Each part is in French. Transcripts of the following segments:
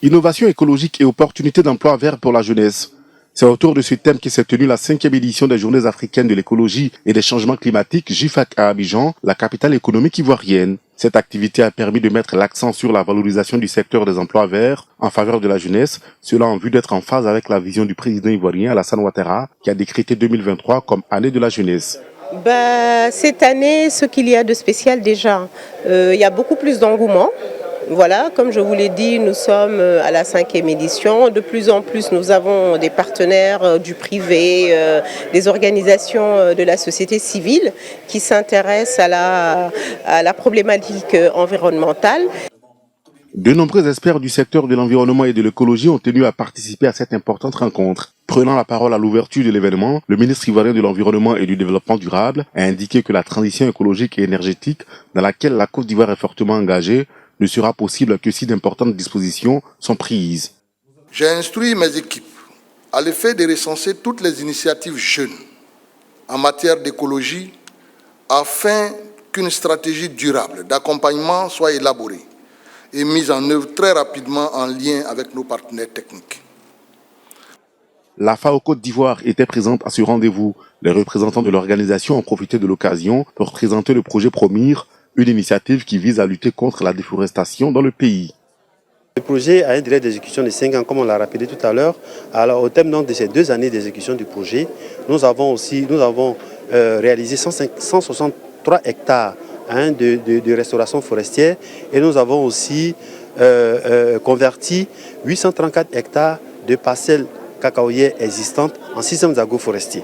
Innovation écologique et opportunités d'emploi vert pour la jeunesse. C'est autour de ce thème que s'est tenue la 5e édition des Journées africaines de l'écologie et des changements climatiques JIFAC à Abidjan, la capitale économique ivoirienne. Cette activité a permis de mettre l'accent sur la valorisation du secteur des emplois verts en faveur de la jeunesse, cela en vue d'être en phase avec la vision du président ivoirien Alassane Ouattara qui a décrété 2023 comme année de la jeunesse. Cette année, ce qu'il y a de spécial déjà, il y a beaucoup plus d'engouement. Voilà, comme je vous l'ai dit, nous sommes à la 5e édition. De plus en plus, nous avons des partenaires du privé, des organisations de la société civile qui s'intéressent à la problématique environnementale. De nombreux experts du secteur de l'environnement et de l'écologie ont tenu à participer à cette importante rencontre. Prenant la parole à l'ouverture de l'événement, le ministre ivoirien de l'Environnement et du Développement durable a indiqué que la transition écologique et énergétique, dans laquelle la Côte d'Ivoire est fortement engagée, ne sera possible que si d'importantes dispositions sont prises. J'ai instruit mes équipes à l'effet de recenser toutes les initiatives jeunes en matière d'écologie afin qu'une stratégie durable d'accompagnement soit élaborée et mise en œuvre très rapidement en lien avec nos partenaires techniques. La FAO Côte d'Ivoire était présente à ce rendez-vous. Les représentants de l'organisation ont profité de l'occasion pour présenter le projet Promire, une initiative qui vise à lutter contre la déforestation dans le pays. Le projet a un délai d'exécution de 5 ans, comme on l'a rappelé tout à l'heure. Alors, au terme de ces 2 années d'exécution du projet, nous avons réalisé 163 hectares de restauration forestière et nous avons aussi converti 834 hectares de parcelles cacaoyères existantes en systèmes agroforestiers.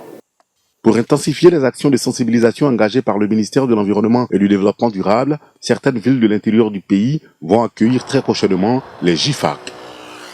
Pour intensifier les actions de sensibilisation engagées par le ministère de l'Environnement et du Développement durable, certaines villes de l'intérieur du pays vont accueillir très prochainement les JIFAC.